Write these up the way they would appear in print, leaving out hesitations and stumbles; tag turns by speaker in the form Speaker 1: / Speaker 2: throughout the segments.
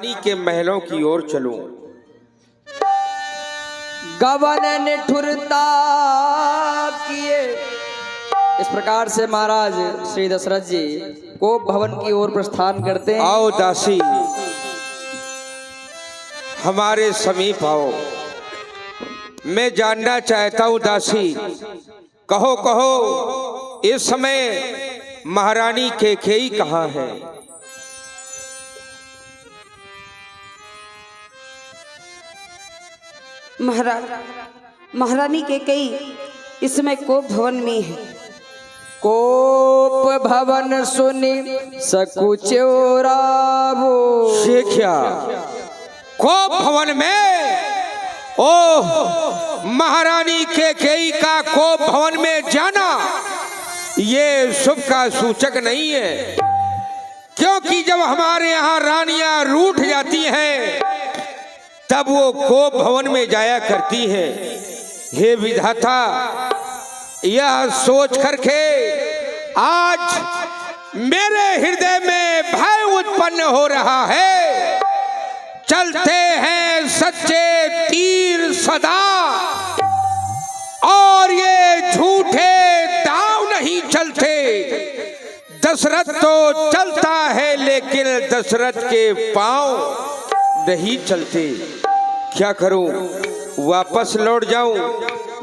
Speaker 1: रानी के महलों की ओर चलूं।
Speaker 2: गवन निठुरता किए। इस प्रकार से महाराज श्री दशरथ जी कोप भवन की ओर प्रस्थान करते हैं।
Speaker 1: आओ दासी, हमारे समीप आओ। मैं जानना चाहता हूं दासी, कहो कहो इस समय महारानी कैकेयी कहाँ है?
Speaker 3: महारानी कैकेयी इस समय कोप भवन में है।
Speaker 2: कोप भवन सुनी सकुचो रावो।
Speaker 1: ये क्या? कोप भवन में? ओह, महारानी कैकेयी का कोप भवन में जाना ये शुभ का सूचक नहीं है, क्योंकि जब हमारे यहाँ रानियां रूठ जाती हैं तब वो कोप भवन में जाया करती है। हे विधाता, यह सोच करके आज मेरे हृदय में भय उत्पन्न हो रहा है। चलते हैं सच्चे तीर सदा, और ये झूठे दांव नहीं चलते। दशरथ तो चलता है लेकिन दशरथ के पांव नहीं चलते। क्या करूं? वापस लौट जाऊं?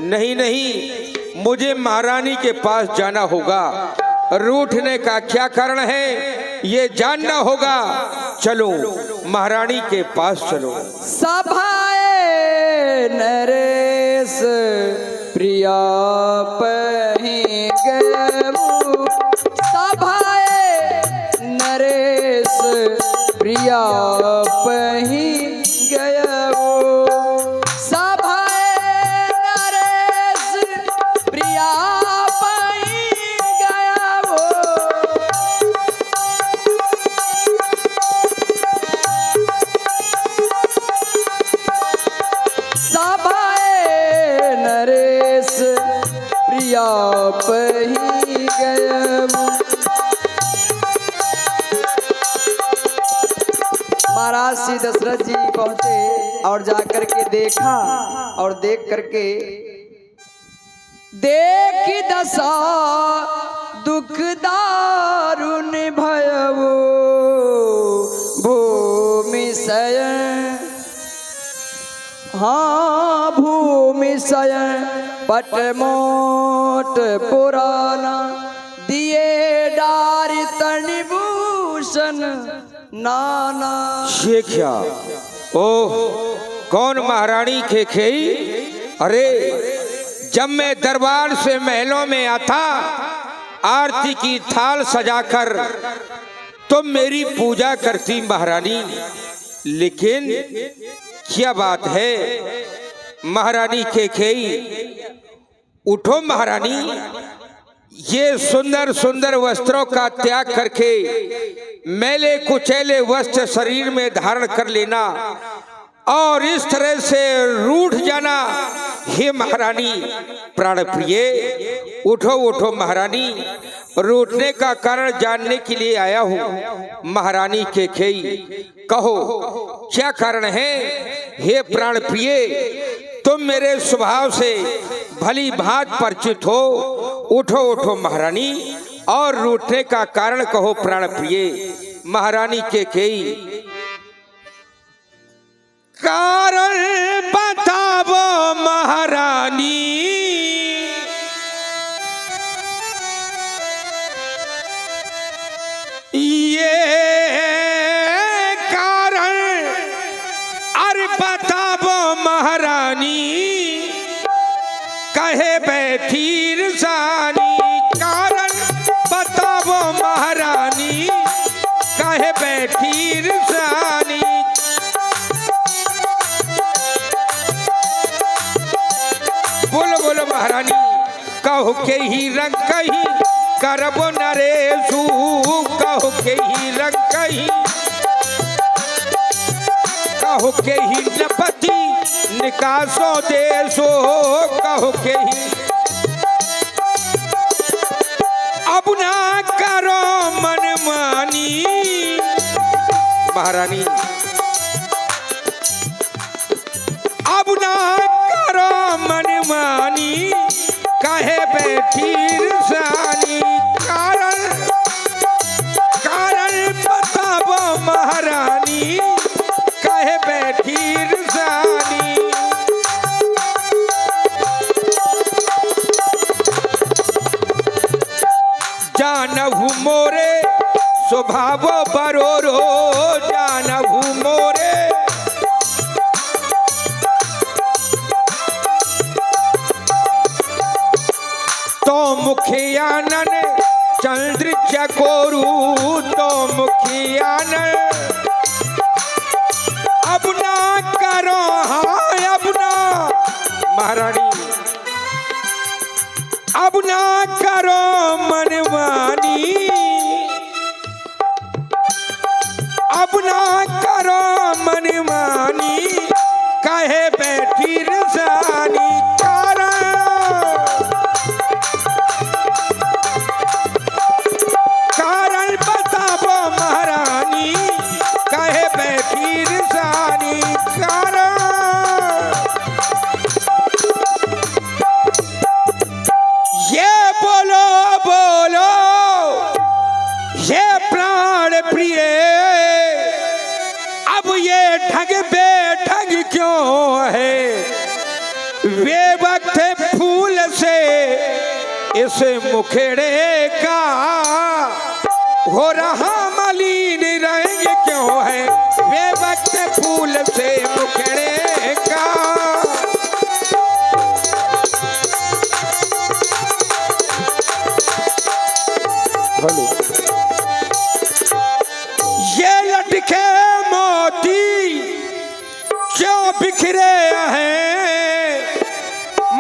Speaker 1: नहीं नहीं, मुझे महारानी के पास जाना होगा। रूठने का क्या कारण है ये जानना होगा। चलो महारानी के पास चलो।
Speaker 2: सभाए नरेश प्रिया पहि गयऊ। सभाए नरेश प्रिया पहि गयऊ। सभाए नरेश प्रिया पहि गयऊ। सभाए नरेश प्रिया पहि गयऊ। महाराज श्री दशरथ जी पहुंचे और जाकर के देखा, और देख करके देखी दशा दुख दारुण भयवो। भूमि शयन, हाँ भूमि शयन पटमोट पुराना। दिए डारि तनिभूषण नाना।
Speaker 1: ये क्या? ओह, कौन महारानी कैकेयी? अरे, जब मैं दरबार से महलों में आता, आरती की थाल सजाकर तो मेरी पूजा करती महारानी, लेकिन क्या बात है महारानी कैकेयी? उठो महारानी, ये सुंदर सुंदर वस्त्रों का त्याग करके मैले कुचैले वस्त्र शरीर में धारण कर लेना और इस तरह से रूठ जाना। हे महारानी प्राण प्रिय, उठो उठो महारानी। रूठने का कारण जानने के लिए आया हूँ। महारानी कैकेयी, कहो क्या कारण है? हे प्राण प्रिय, तुम मेरे स्वभाव से भली भांति परिचित हो। उठो उठो महारानी, और रूठने का कारण कहो प्राण प्रिय। महारानी कैकेयी, कारण बताओ महारानी। ये कारण अरे बताओ महारानी, कहे बैठी रसानी। कारण बताओ महारानी, कहे बैठी रसानी। बोलो बोलो महारानी, कहो के ही रंग कही करबो नरेशु। कहो के ही रंग कही, कहो के ही नपति निकासो देशो। कहो के ही अब ना करो मनमानी। महारानी मनमानी कहे बैठी रसानी। कारण कारण बताबो महारानी कहे बैठी रसानी। जानहु मोरे स्वभाव बरोरो जानहु मोरे तो मुखियानन चंद्र चकोरू तो मुखियानन अब ना करो हाय अब ना महारानी अब ना करो मनमानी अब ना करो मनमानी कहे बैठी रसानी। कारण बताबो महारानी कहे बैठी रसानी। कारण ये बोलो बोलो ये प्राण प्रिय अब ये ठग बेठग क्यों है। वे वक्त फूल से इस मुखेड़े का हो रहा मलिन रंग क्यों है। वे वक्त फूल से मुखेड़े का ये लटके मोती क्यों बिखरे हैं।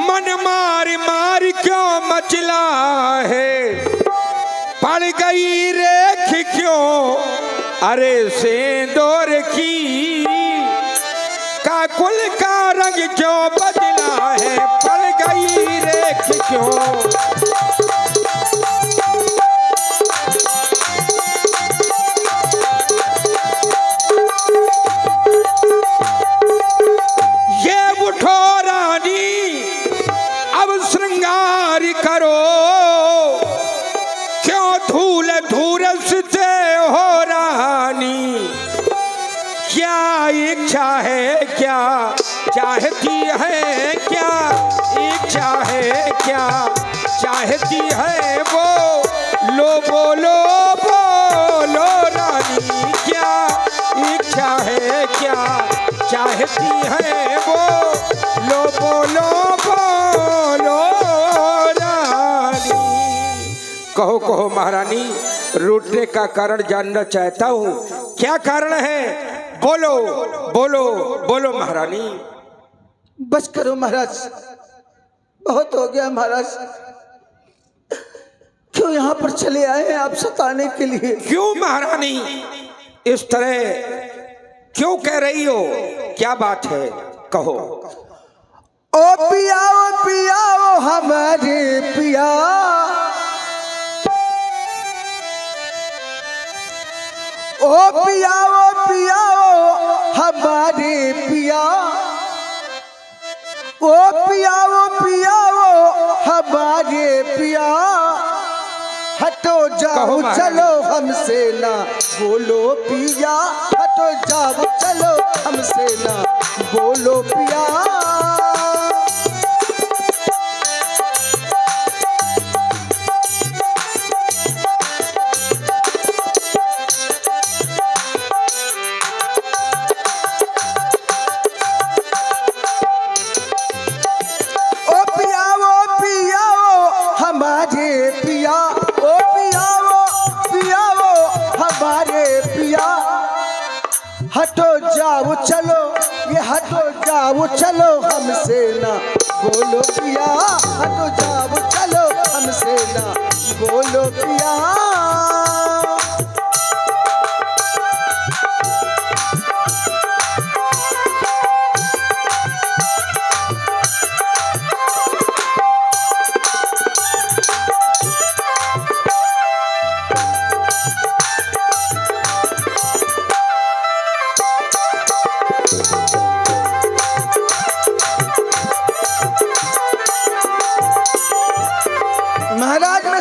Speaker 1: मन मार मार क्यों मचला है। पड़ गई रेख क्यों अरे सेंदूर की काकुल का रंग क्यों बदला है। पड़ गई रेख क्यों करो क्यों धूल धूरस से हो रानी। क्या इच्छा है क्या चाहती है क्या इच्छा है क्या चाहती है वो लो बोलो बोलो रानी। क्या इच्छा है क्या चाहती है वो लो बोलो बोलो कहो कहो महारानी। रूठने का कारण जानना चाहता हूँ क्या कारण है। बोलो बोलो बोलो महारानी।
Speaker 4: बस करो महाराज बहुत हो गया महाराज। क्यों यहाँ पर चले आए हैं आप सताने के लिए।
Speaker 1: क्यों महारानी इस तरह क्यों कह रही हो क्या बात है कहो।
Speaker 4: ओ पिया हमारे पिया ओ पिया हमारे पिया ओ पिया हमारे पिया। हटो जाओ चलो हमसे ना बोलो पिया। हटो जाओ चलो हमसे ना बोलो पिया। हटो जाओ चलो ये हटो जाओ चलो हमसे ना बोलो पिया। हटो जाओ चलो हमसे ना बोलो पिया।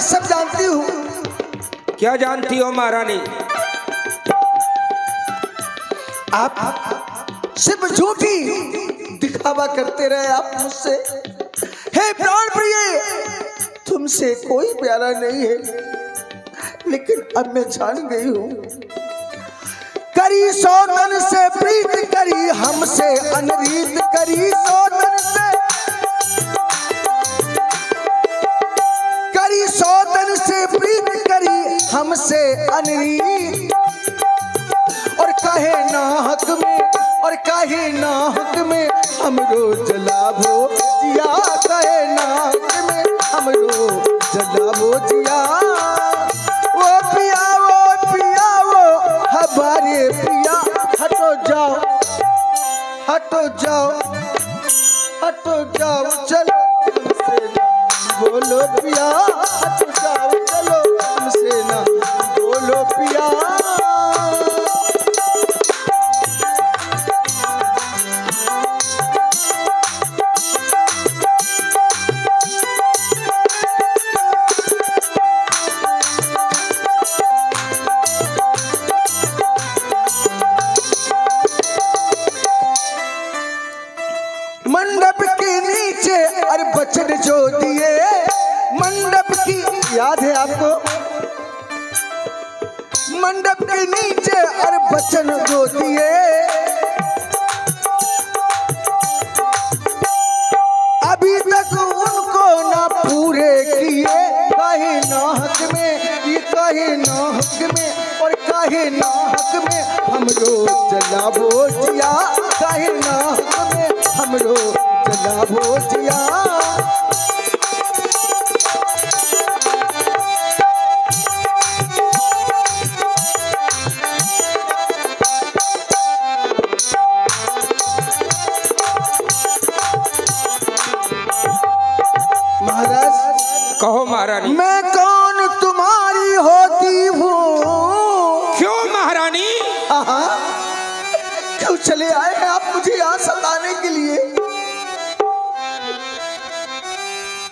Speaker 4: सब जानती हूँ।
Speaker 1: क्या जानती हो महारानी?
Speaker 4: आप सिर्फ झूठी दिखावा करते रहे आप मुझसे। हे प्राण प्रिय, तुमसे कोई प्यारा नहीं है, लेकिन अब मैं जान गई हूँ। करी सौतन से प्रीत करी हमसे अनरीत, करी सौतन से प्रीत करी हमसे अनरीत। और काहे नाहक में, और काहे नाहक में हमरो जलाबो जिया, काहे नाहक में हमरो जलाबो जिया। वो पिया, वो पिया, वो हमारे पिया, हटो जाओ, हटो जाओ, हटो जाओ, चलो हमसे ना बोलो पिया, हटो जाओ, चलो हमसे ना बोलो पिया। मंडप के नीचे और बचन जो दिए, मंडप की याद है आपको? मंडप के नीचे और बचन जो दिए, अभी तक उनको ना पूरे किए। काहे नाहक में, ये काहे नाहक में, और काहे नाहक में हमरो जलाबो जिया, काहे नाहक में हमरो जलाबो जिया।
Speaker 1: कहो महारानी।
Speaker 4: मैं कौन तुम्हारी होती हूँ?
Speaker 1: क्यों महारानी?
Speaker 4: क्यों चले आए हैं आप मुझे यहाँ सताने के लिए?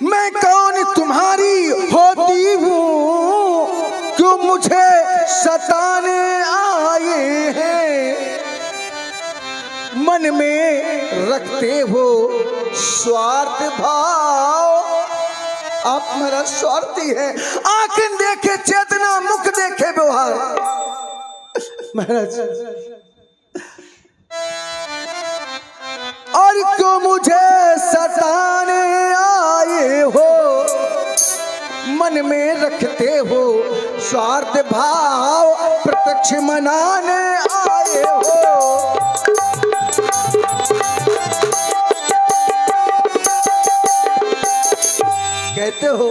Speaker 4: मैं कौन तुम्हारी होती हूँ, क्यों मुझे सताने आए हैं? मन में रखते हो स्वार्थ भाव, आप मेरा स्वार्थी है। आंख देखे चेतना, मुख देखे व्यवहार। महाराज, और क्यों मुझे सताने आए हो? मन में रखते हो स्वार्थ भाव, प्रत्यक्ष मनाने आए हो। कहते हो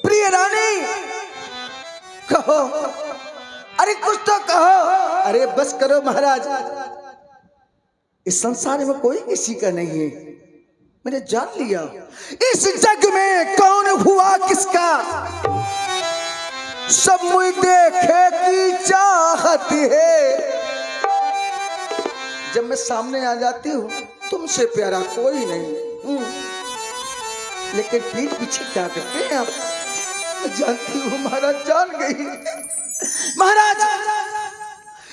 Speaker 4: प्रिय रानी, कहो, अरे कुछ तो कहो। अरे बस करो महाराज, इस संसार में कोई किसी का नहीं है, मैंने जान लिया। इस जग में कौन हुआ किसका, सब मुझे देखे की चाहत है। जब मैं सामने आ जाती हूँ, तुमसे प्यारा कोई नहीं, लेकिन पीठ पीछे क्या करते हैं आप? मैं जानती हूँ महाराज, जान गई। महाराज,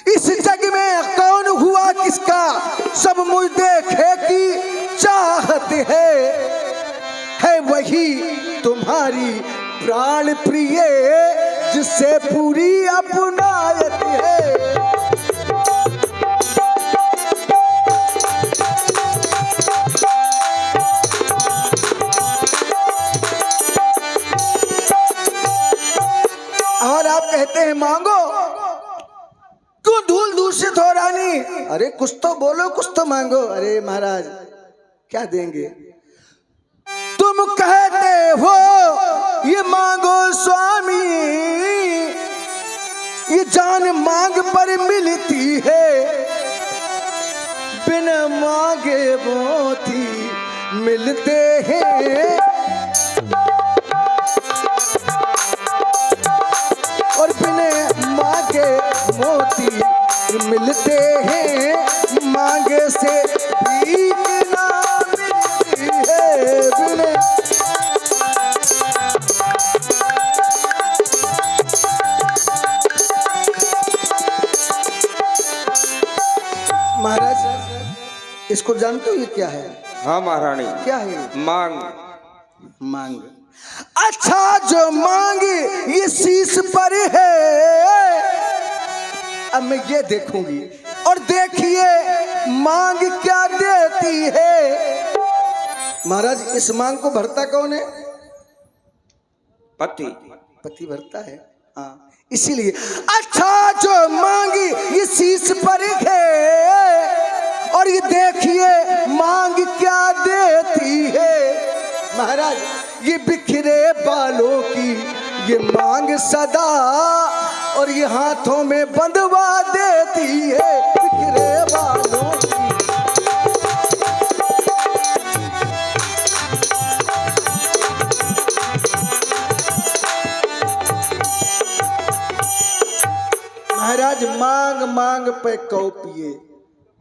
Speaker 4: इस जग में कौन हुआ किसका, सब मुझ देखे की चाहत है वही तुम्हारी प्राण प्रिय, जिससे पूरी अपनायत है। और आप कहते हैं मांगो, क्यों धूल दूषित हो रानी? अरे कुछ तो बोलो, कुछ तो मांगो। अरे महाराज, क्या देंगे? तुम कहते हो ये मांगो स्वामी, ये जान मांग पर मिलती है, बिना मांगे मोती मिलते हैं। और बिना मांगे मोती मिलते हैं, मांगे से भीख ना मिलती है। बिना महाराज इसको जानते हो ये क्या है?
Speaker 1: हाँ महारानी।
Speaker 4: क्या है?
Speaker 1: मांग।
Speaker 4: मांग। अच्छा जो मांग ये शीश पर है, अब मैं ये देखूंगी और देखिए मांग क्या देती है। महाराज इस मांग को भरता कौन है?
Speaker 1: पति।
Speaker 4: पति भरता है। हाँ इसीलिए अच्छा जो मांगी ये शीश पर है और ये देखिए मांग क्या देती है। महाराज ये बिखरे बालों की ये मांग सदा और ये हाथों में बंधवा देती है बिखरे बालों की। महाराज मांग मांग पे कौ पिए,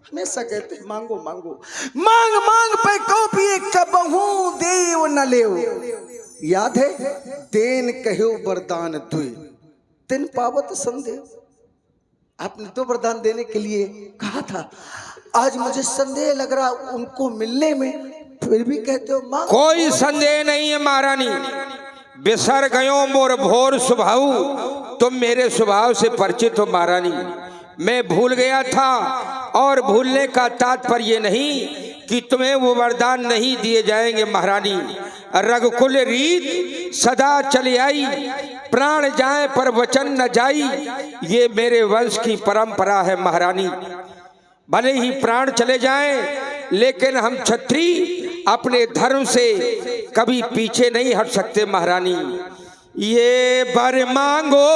Speaker 4: हमेशा कहते हैं मांगो मांगो, मांग मांग पे कौ पिए कबहू देव न लेओ। याद है देन कहो वरदान दुई तिन पावत संदेह। आपने दो वरदान देने के लिए कहा था, आज मुझे संदेह लग रहा उनको मिलने में, फिर भी कहते हो मांग।
Speaker 1: कोई संदेह नहीं है महारानी। बिसर गयो मोर भोर स्वभाव, तुम मेरे स्वभाव से परिचित हो महारानी। मैं भूल गया था और भूलने का तात्पर्य नहीं कि तुम्हें वो वरदान नहीं दिए जाएंगे महारानी। रघुकुल रीत सदा चली आई, प्राण जाए पर वचन न जाई, ये मेरे वंश की परंपरा है महारानी। भले ही प्राण चले जाएं लेकिन हम क्षत्रिय अपने धर्म से कभी पीछे नहीं हट सकते महारानी। ये वर मांगो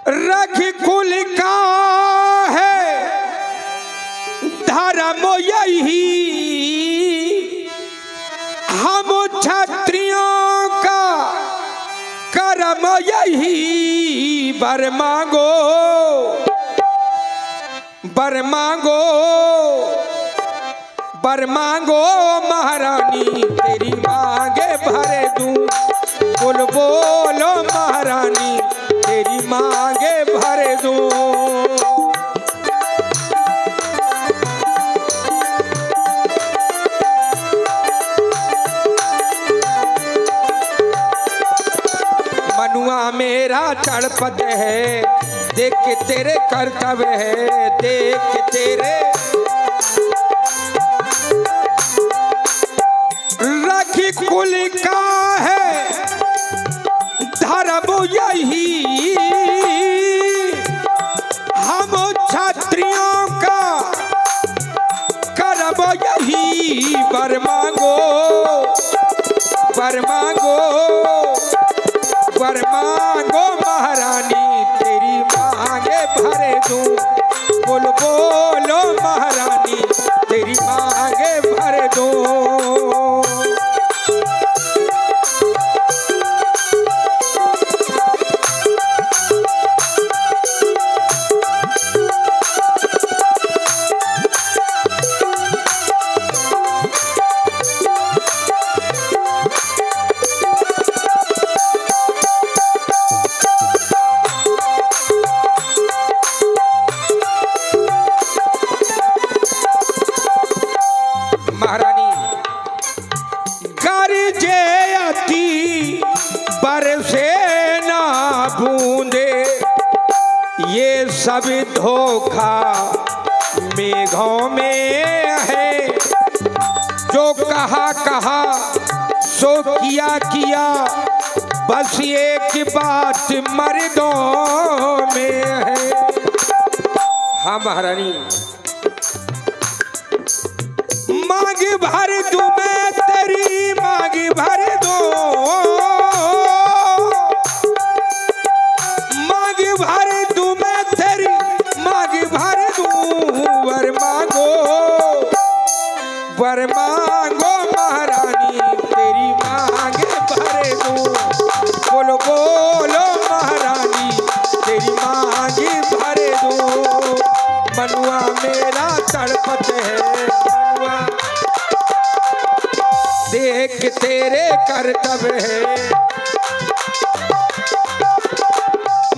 Speaker 1: रघुकुल का है धर्म यही, हम क्षत्रियों का कर्म यही। वर मांगो वर मांगो वर मांगो महारानी, तेरी मांगे भरे दूं। बोल बोलो महारानी, तेरी मांगे भरे दूं। मनुआ मेरा तड़पत है, देख के तेरे कर्तव्य है, देख के तेरे रघुकुल का है धर्म यही, हम क्षत्रियों का कर्म यही। वर मांगो वर मांगो वर मांगो महारानी, तेरी मांगे भरे दूं। बोल बोलो महारानी, तेरी मांगे भरे दूं। महारानी गरजे अति बरसे ना बूंदे, ये सब धोखा मेघों में है। जो कहा कहा सो किया किया, बस एक बात मर्दों में है। हाँ महारानी मांग भर दूं मैं तेरी मांग भर दूं, मांग भर दूं मैं तेरी मांग भर दूं। वर मांगो महारानी, तेरी मांग भर दूं। बोलो बोलो महारानी, तेरी मांग भर दूं। मनुआ मेरा तड़पत है, देख तेरे कर्तव्य है,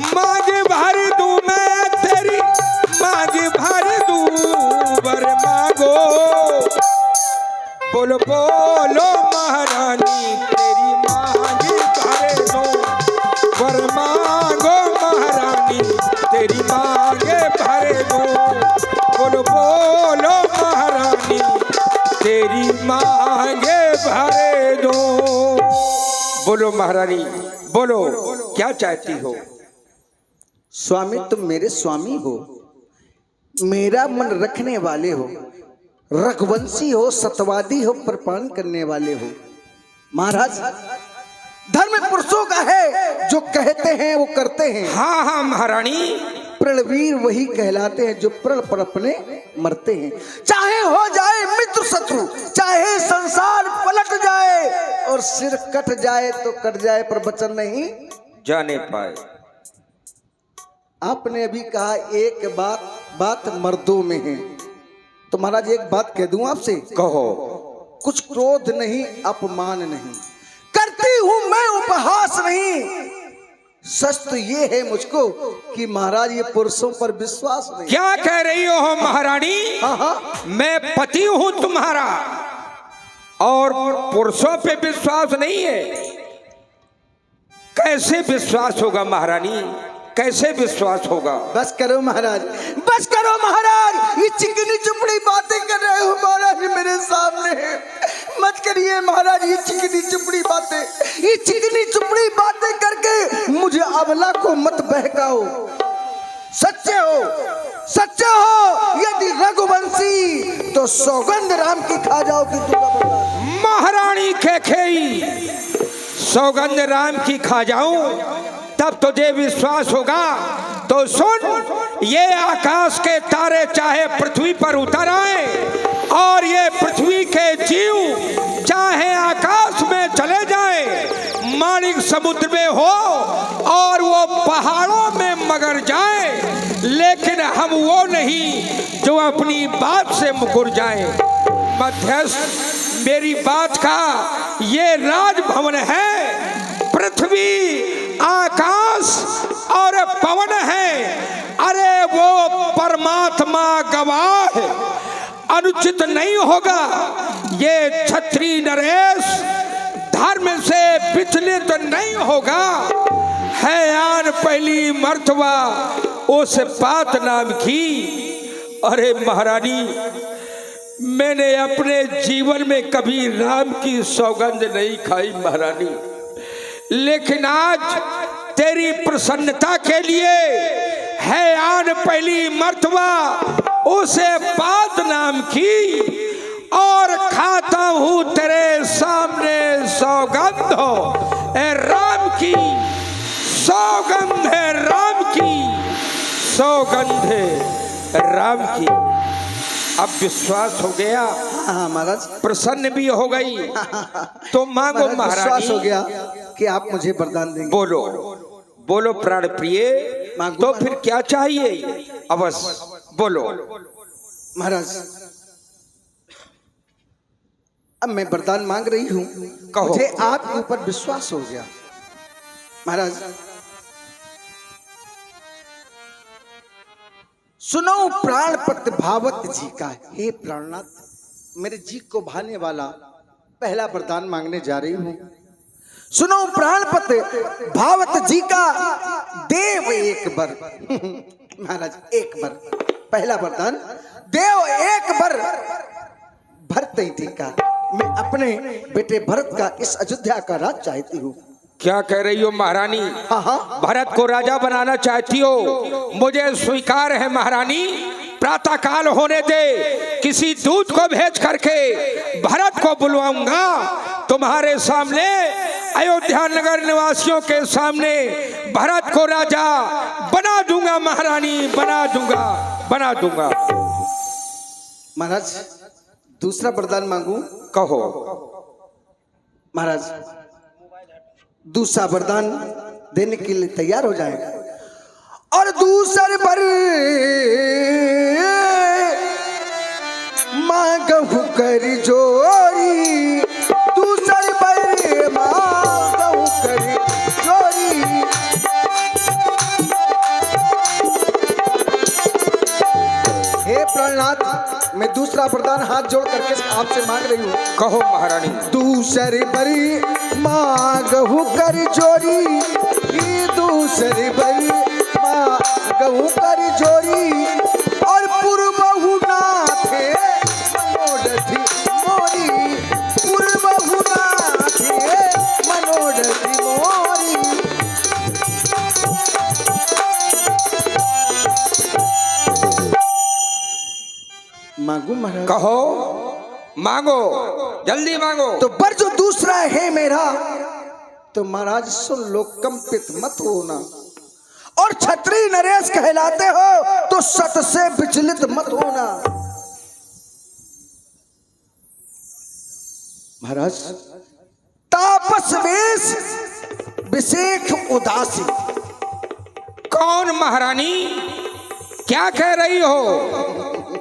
Speaker 1: मांग भर दूं मैं बोलो महारानी तेरी मांगी भरे दो। वर मांगो महारानी तेरी मांगे भरे दो। बोलो महारानी तेरी मांगे भरे दो। बोलो महारानी, बोलो क्या चाहती हो?
Speaker 4: स्वामी तुम मेरे स्वामी हो, मेरा मन रखने वाले हो, रघुवंशी हो, सतवादी हो, प्रपान करने वाले हो। महाराज धर्म पुरुषों का है, जो कहते हैं वो करते हैं।
Speaker 1: हाँ हाँ महारानी।
Speaker 4: प्रणवीर वही कहलाते हैं जो प्रण पर अपने मरते हैं। चाहे हो जाए मित्र शत्रु, चाहे संसार पलट जाए और सिर कट जाए तो कट जाए, पर वचन नहीं
Speaker 1: जाने पाए।
Speaker 4: आपने अभी कहा एक बात मर्दों में है, तो महाराज एक बात कह दूं आपसे।
Speaker 1: कहो।
Speaker 4: कुछ क्रोध नहीं, अपमान नहीं, करती हूं मैं उपहास नहीं। सच तो ये है मुझको कि महाराज ये पुरुषों पर विश्वास नहीं।
Speaker 1: क्या कह रही हो महारानी?
Speaker 4: हाँ।
Speaker 1: मैं पति हूं तुम्हारा और पुरुषों पे विश्वास नहीं है। कैसे विश्वास होगा महारानी, कैसे विश्वास होगा?
Speaker 4: बस करो महाराज, बस करो महाराज। ये चिकनी चुपड़ी बातें कर रहे हो महाराज मेरे सामने, मत करिए महाराज ये चिकनी चुपड़ी बातें। ये चिकनी चुपड़ी बातें करके मुझे अबला को मत बहकाओ। सच्चे हो यदि रघुवंशी तो सौगंध राम की खा जाओ कि
Speaker 1: महारानी खेखेई सौगंध राम की खा जाऊं तब तुझे विश्वास होगा। तो सुन, ये आकाश के तारे चाहे पृथ्वी पर उतर आए और ये पृथ्वी के जीव चाहे आकाश में चले जाए, माणिक समुद्र में हो और वो पहाड़ों में मगर जाए, लेकिन हम वो नहीं जो अपनी बात से मुकर जाए। मध्यस्थ मेरी बात का ये राजभवन है, पृथ्वी आकाश और पवन है। अरे वो परमात्मा गवाह है, अनुचित नहीं होगा ये क्षत्रिय नरेश धर्म से विचलित नहीं होगा। है आन पहली मर्तबा उस पात नाम की। अरे महारानी, मैंने अपने जीवन में कभी राम की सौगंध नहीं खाई महारानी, लेकिन आज तेरी प्रसन्नता के लिए है आन पहली मर्तबा उसे पात नाम की और खाता हूं तेरे सामने सौगंध हो। ए राम की सौगंध है, राम की सौगंध है, राम की। अब विश्वास हो गया?
Speaker 4: हाँ महाराज।
Speaker 1: प्रसन्न भी हो गई तो मांगो महारानी।
Speaker 4: विश्वास हो गया कि आप मुझे वरदान देंगे।
Speaker 1: बोलो बोलो प्राण प्रिय, तो फिर क्या चाहिए? अवश्य बोलो
Speaker 4: महाराज। अब मैं वरदान मांग रही हूँ,
Speaker 1: कहो।
Speaker 4: मुझे आपके ऊपर विश्वास हो गया महाराज। सुनो प्राणपत भावत जी का। हे प्राणनाथ, मेरे जी को भाने वाला पहला वरदान मांगने जा रही हूँ। सुनो प्राणपत भावत जी का, देव एक बार महाराज, एक बार पहला वरदान, देव एक बार भरत जी का। मैं अपने बेटे भरत का इस अयोध्या का राज चाहती हूँ।
Speaker 1: क्या कह रही हो महारानी?
Speaker 4: हाँ।
Speaker 1: भरत को राजा बनाना चाहती हो? मुझे स्वीकार है महारानी। प्रातः काल होने दे, किसी दूत को भेज करके भरत को बुलवाऊंगा। तुम्हारे सामने अयोध्या नगर निवासियों के सामने भरत को राजा बना दूंगा महारानी, बना दूंगा।
Speaker 4: महाराज दूसरा वरदान मांगू?
Speaker 1: कहो
Speaker 4: महाराज। दूसरा वरदान देने के लिए तैयार हो जाएगा। और दूसरे पर मांगहु कर जोरी, दूसरे पर मांगहु कर जोरी। हे प्राणनाथ, मैं दूसरा वरदान हाथ जोड़ करके आपसे मांग रही हूँ।
Speaker 1: कहो महारानी।
Speaker 4: दूसरी बरी मांगहु कर जोरी, दूसरी बरी मांगहु कर जोरी, और पूर्वहु नाथे मनोरथी मोरी, पूर्वहु नाथे मनोरथी मोरी। मांगू महाराज?
Speaker 1: कहो, मांगो, जल्दी मांगो।
Speaker 4: तो पर जो दूसरा है मेरा, तो महाराज सुन लो, कंपित मत होना, और छत्री नरेश कहलाते हो तो सत से विचलित मत होना। महाराज, तापस वेश विशेख उदासी।
Speaker 1: कौन महारानी, क्या कह रही हो?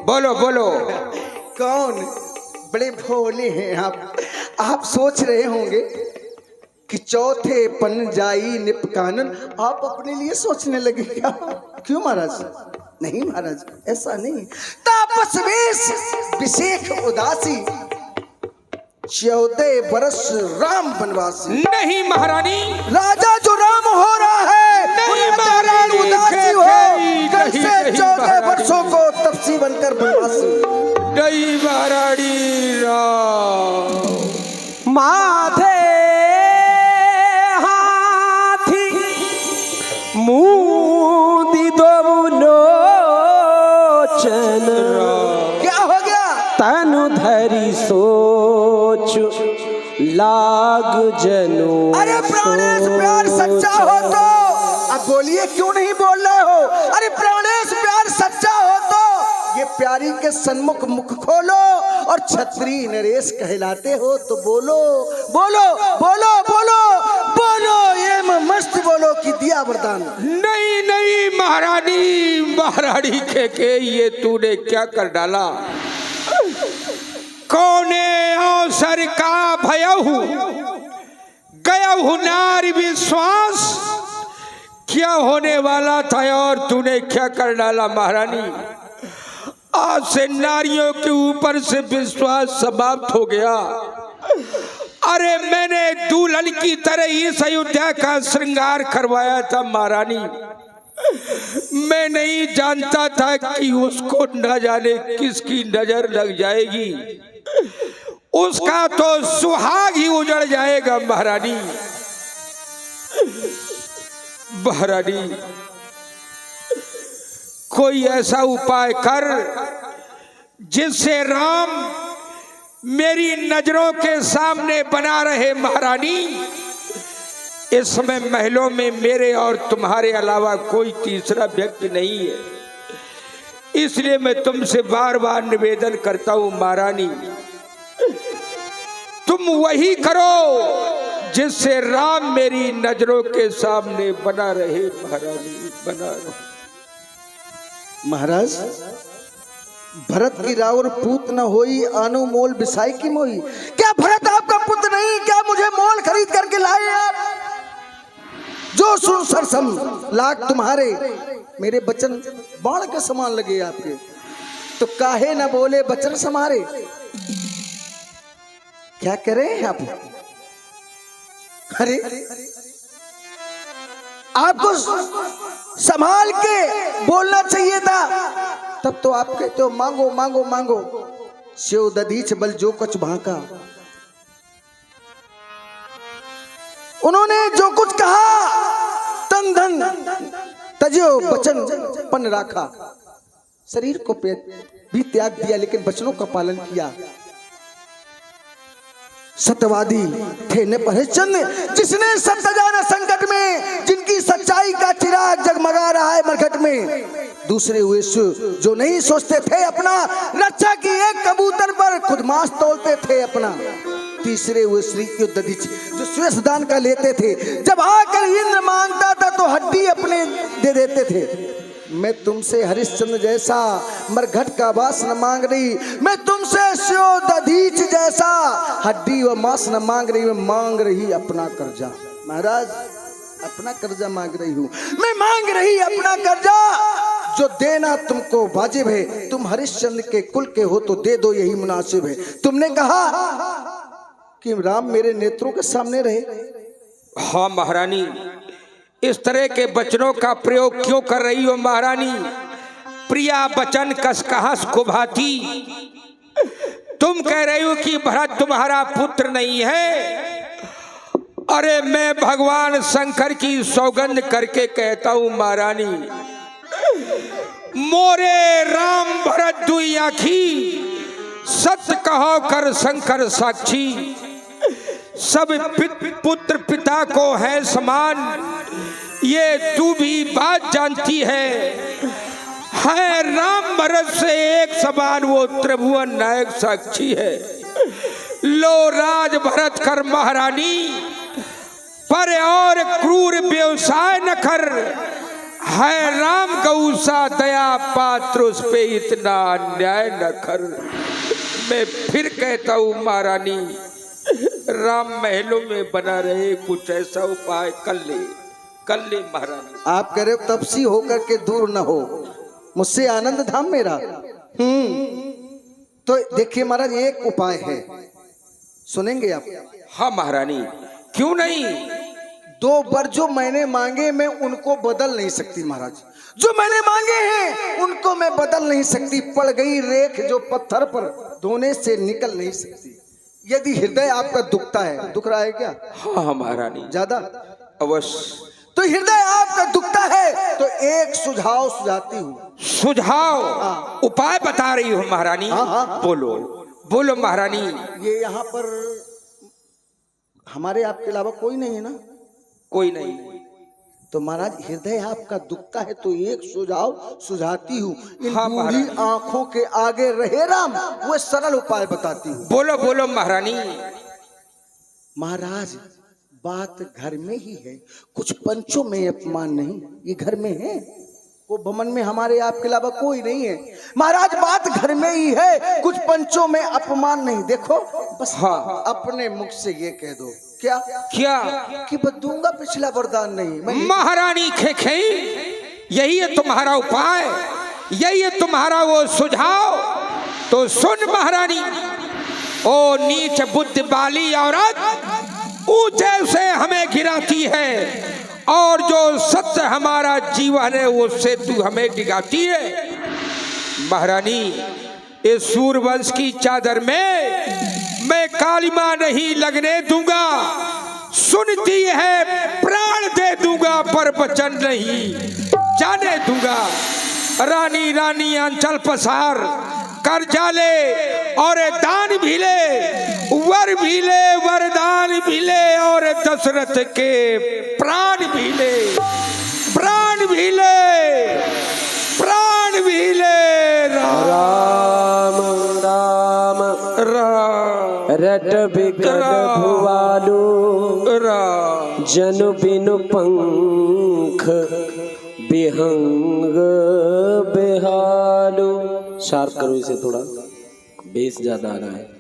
Speaker 1: बोलो बोलो।
Speaker 4: कौन? बड़े भोले हैं आप सोच रहे होंगे कि चौथे पन जाई निपकानन, आप अपने लिए सोचने लगे क्या? क्यों महाराज? नहीं महाराज, ऐसा नहीं। तापस वेश विशेख उदासी, 14 वर्ष राम वनवासी।
Speaker 1: नहीं महारानी,
Speaker 4: राजा जो राम हो रहा है,
Speaker 1: नहीं महारानी,
Speaker 4: उदासी हो, कल से 14 वर्षों को तपसी बनकर वनवासी।
Speaker 1: नहीं महारानी, राम
Speaker 5: माथे हाथी मूदी दो लोचन,
Speaker 4: क्या हो गया?
Speaker 5: तनु धरी सोच लाग जनो।
Speaker 4: अरे प्राणेश प्यार सच्चा हो तो अब बोलिए, क्यों नहीं बोल रहे हो? अरे प्राणेश प्यार सच्चा हो तो ये प्यारी के सन्मुख मुख खोलो, और छत्री नरेश कहलाते हो तो बोलो बोलो बोलो बोलो बोलो, ये मस्त बोलो कि दिया वरदान।
Speaker 1: नहीं नहीं महारानी, महारानी के ये तूने क्या कर डाला? कौने अवसर का भयहु गयहु नारी विश्वास, क्या होने वाला था और तूने क्या कर डाला महारानी? आज से नारियों के ऊपर से विश्वास समाप्त हो गया। अरे मैंने दुल्हन की तरह इस अयोध्या का श्रृंगार करवाया था महारानी। मैं नहीं जानता था कि उसको न जाने किसकी नजर लग जाएगी, उसका तो सुहाग ही उजड़ जाएगा महारानी। महारानी, कोई ऐसा उपाय कर जिससे राम मेरी नजरों के सामने बना रहे महारानी। इस समय महलों में मेरे और तुम्हारे अलावा कोई तीसरा व्यक्ति नहीं है, इसलिए मैं तुमसे बार बार निवेदन करता हूं महारानी, तुम वही करो जिससे राम मेरी नजरों के सामने बना रहे महारानी, बना रहे।
Speaker 4: महाराज, भरत की रावर पूत न होई, आनु मोल बिसाई की मोई। क्या भरत आपका पुत्र नहीं? क्या मुझे मोल खरीद करके लाए आप? जो सुन सरसम लाख तुम्हारे, मेरे बचन बाण के समान लगे आपके, तो काहे न बोले बचन समारे। क्या करें आप? अरे आपको संभाल के बोलना चाहिए था, तब तो आप कहते हो मांगो मांगो मांगो। शिव दधीच बल जो कुछ भांका, उन्होंने जो कुछ कहा तन धन तजो वचन पन राखा, शरीर को भी त्याग दिया लेकिन वचनों का पालन किया। सत्यवादी थे न हरिश्चंद्र, जिसने सत्य जाना संकट में, जिनकी सच्चाई का चिराग जगमगा रहा है मरकट में। दूसरे हुए जो नहीं सोचते थे अपना, रक्षा की एक कबूतर पर खुद मांस तोलते थे अपना। तीसरे हुए श्री दधीच, जो स्वेश दान का लेते थे, जब आकर इंद्र मांगता था तो हड्डी अपने दे देते थे। मैं तुमसे हरिश्चंद्र जैसा मरघट का वास न मांग रही, मैं तुमसे शिव दधीच जैसा हड्डी व मांस न मांग रही, मैं मांग रही अपना कर्जा। महाराज, अपना कर्जा मांग रही हूँ मैं, मांग रही अपना कर्जा। जो देना तुमको वाजिब है, तुम हरिश्चंद्र के कुल के हो तो दे दो, यही मुनासिब है। तुमने कहा कि राम मेरे नेत्रों के सामने रहे।
Speaker 1: हाँ महारानी, इस तरह के वचनों का प्रयोग क्यों कर रही हो महारानी? प्रिया वचन कस कहस को भाती। तुम कह रही हो कि भरत तुम्हारा पुत्र नहीं है। अरे मैं भगवान शंकर की सौगंध करके कहता हूं महारानी, मोरे राम भरत दुई आखी, सत्य कहो कर शंकर साक्षी। सब पुत्र पिता को है समान, ये तू भी बात जानती है राम भरत से एक समान वो त्रिभुवन नायक साक्षी है। लो राज भरत कर महारानी, पर और क्रूर व्यवसाय न कर, है राम गौसा दया पात्र उस पे इतना अन्याय न कर। मैं फिर कहता हूँ महारानी, राम महलों में बना रहे, कुछ ऐसा उपाय कर ले महारानी।
Speaker 4: आप कह रहे हो तपसी होकर के दूर न हो मुझसे आनंद धाम मेरा। तो देखिए महाराज, एक उपाय है, सुनेंगे आप?
Speaker 1: हाँ महारानी, क्यों नहीं।
Speaker 4: 2 वर जो मैंने मांगे मैं उनको बदल नहीं सकती महाराज। जो मैंने मांगे हैं उनको मैं बदल नहीं सकती। पड़ गई रेख जो पत्थर पर, धोने से निकल नहीं सकती। यदि हृदय आपका दुखता है, दुख रहा है क्या?
Speaker 1: हाँ महारानी,
Speaker 4: ज्यादा
Speaker 1: अवश्य।
Speaker 4: तो हृदय आपका दुखता है तो एक सुझाव सुझाती हूँ।
Speaker 1: सुझाव? उपाय बता रही हो महारानी?
Speaker 4: हाँ।
Speaker 1: बोलो महारानी।
Speaker 4: ये यहाँ पर हमारे आपके अलावा कोई नहीं है ना?
Speaker 1: कोई नहीं।
Speaker 4: तो महाराज हृदय आपका दुखता है तो एक सुझाव सुझाती हूँ। इन
Speaker 1: हाँ,
Speaker 4: बूढ़ी आंखों के आगे रहे राम, वो सरल उपाय बताती हूँ।
Speaker 1: बोलो महारानी।
Speaker 4: महाराज बात घर में ही है, कुछ पंचों में अपमान नहीं। ये घर में है, वो भवन में हमारे आपके अलावा कोई नहीं है। महाराज बात घर में ही है, कुछ पंचों में अपमान नहीं। देखो बस
Speaker 1: हाँ।
Speaker 4: अपने मुख से ये कह दो। क्या कि दूंगा पिछला वरदान नहीं।
Speaker 1: महारानी खेखई, यही है तुम्हारा उपाय, यही है तुम्हारा वो सुझाव। तो सुन महारानी, ओ नीच बुद्धि वाली औरत, ऊंचे से हमें गिराती है और जो सत्य हमारा जीवन है उससे तू हमें डिगाती है। महारानी, इस सूरवंश की चादर में मैं कालिमा नहीं लगने दूंगा। सुनती है प्राण दे दूंगा, पर वचन नहीं जाने दूंगा। रानी अंचल पसार कर जाले और दान भी ले, वर भी ले, वरदान भी ले, और दशरथ के प्राण भी ले, प्राण भी ले, प्राण भी ले।
Speaker 5: राम राम
Speaker 1: राम
Speaker 5: रट बिकट भुवालो,
Speaker 1: राम
Speaker 5: जनु बिनु पंख बिहंग बेहालो। शार्प करो इसे, थोड़ा बेस ज्यादा आ रहा है।